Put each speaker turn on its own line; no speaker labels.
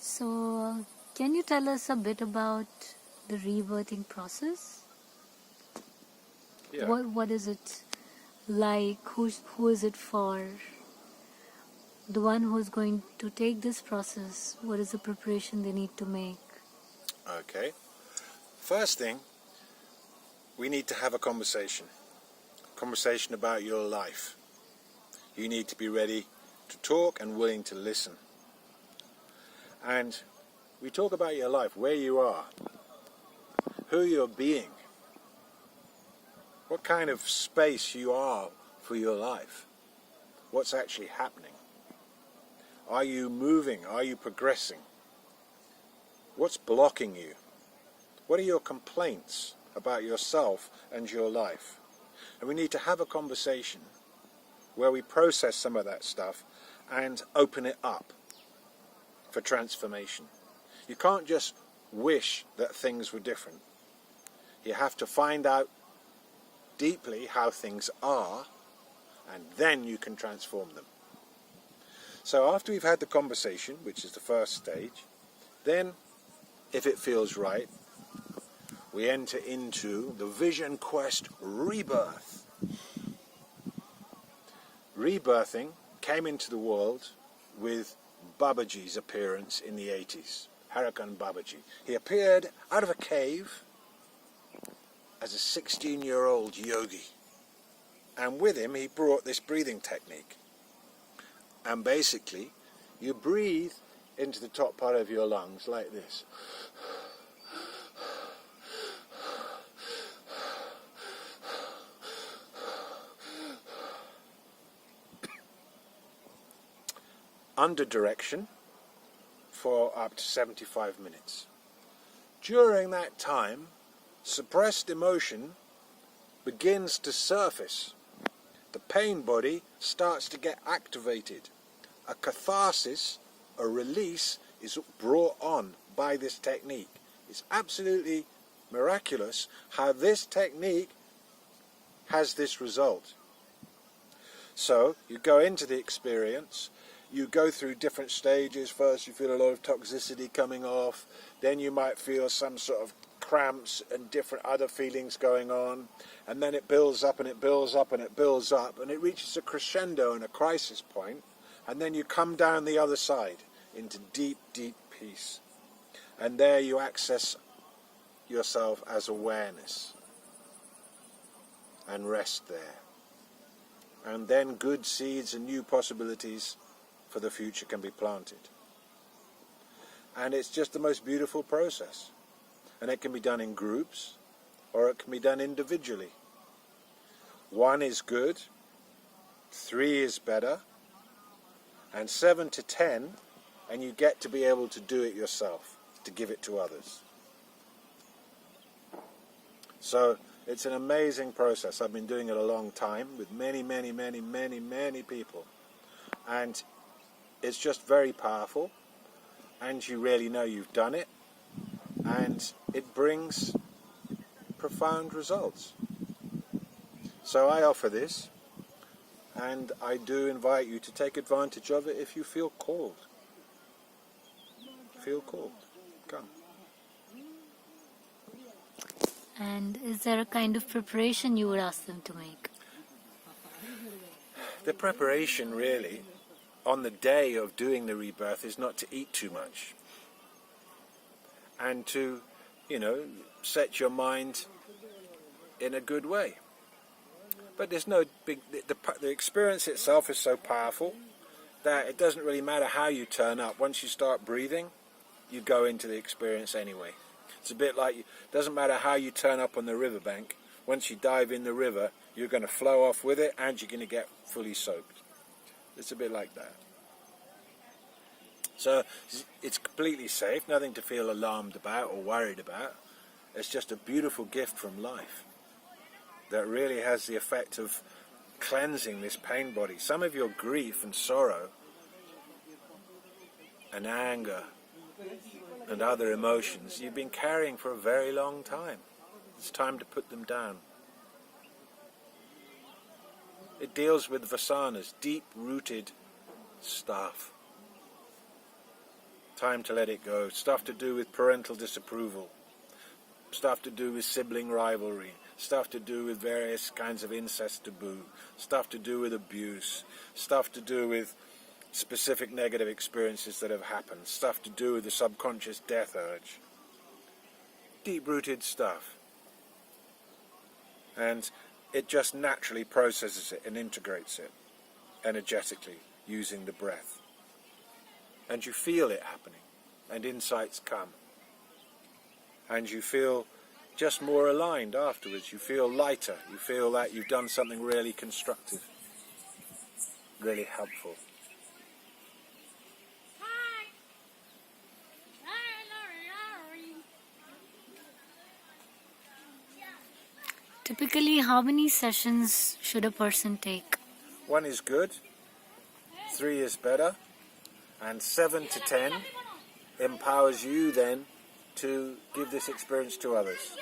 So, can you tell us a bit about the rebirthing process?
Yeah.
What is it like? Who is it for? The one who's going to take this process, what is the preparation they need to make?
Okay. First thing, we need to have a conversation. Conversation about your life. You need to be ready to talk and willing to listen. And we talk about your life, where you are, who you're being, what kind of space you are for your life, what's actually happening. Are you moving? Are you progressing? What's blocking you? What are your complaints about yourself and your life? And we need to have a conversation where we process some of that stuff and open it up for transformation. You can't just wish that things were different. You have to find out deeply how things are, and then you can transform them. So after we've had the conversation, which is the first stage, then, if it feels right, we enter into the Vision Quest Rebirth. Rebirthing came into the world with Babaji's appearance in the 80s, Harakan Babaji. He appeared out of a cave as a 16-year-old yogi. And with him, he brought this breathing technique. And basically, you breathe into the top part of your lungs like this. Under direction for up to 75 minutes. During that time, suppressed emotion begins to surface. The pain body starts to get activated. A catharsis, a release, is brought on by this technique. It's absolutely miraculous how this technique has this result. So you go into the experience, you go through different stages. First you feel a lot of toxicity coming off, then you might feel some sort of cramps and different other feelings going on, and then it builds up and it builds up and it builds up, and it reaches a crescendo and a crisis point, and then you come down the other side into deep, deep peace. And there you access yourself as awareness and rest there. And then good seeds and new possibilities for the future can be planted. And it's just the most beautiful process. And it can be done in groups, or it can be done individually. 1 is good, 3 is better, and 7 to 10, and you get to be able to do it yourself, to give it to others. So it's an amazing process. I've been doing it a long time with many, many, many, many, many people. And it's just very powerful, and you really know you've done it, and it brings profound results. So I offer this, and I do invite you to take advantage of it if you feel called. Feel called. Come.
And is there a kind of preparation you would ask them to make?
The preparation really on the day of doing the rebirth is not to eat too much, and to, set your mind in a good way. But there's no big, the experience itself is so powerful that it doesn't really matter how you turn up. Once you start breathing, you go into the experience anyway. It's a bit like, it doesn't matter how you turn up on the riverbank. Once you dive in the river, you're going to flow off with it, and you're going to get fully soaked. It's a bit like that. So it's completely safe, nothing to feel alarmed about or worried about. It's just a beautiful gift from life that really has the effect of cleansing this pain body. Some of your grief and sorrow and anger and other emotions you've been carrying for a very long time. It's time to put them down. It deals with vasanas, deep-rooted stuff. time to let it go. Stuff to do with parental disapproval, stuff to do with sibling rivalry, stuff to do with various kinds of incest taboo, stuff to do with abuse, stuff to do with specific negative experiences that have happened, stuff to do with the subconscious death urge. Deep-rooted stuff. And it just naturally processes it and integrates it energetically using the breath. And you feel it happening, and insights come. And you feel just more aligned afterwards. You feel lighter. You feel that you've done something really constructive, really helpful.
Typically, how many sessions should a person take?
1 is good, 3 is better, and 7 to 10 empowers you then to give this experience to others.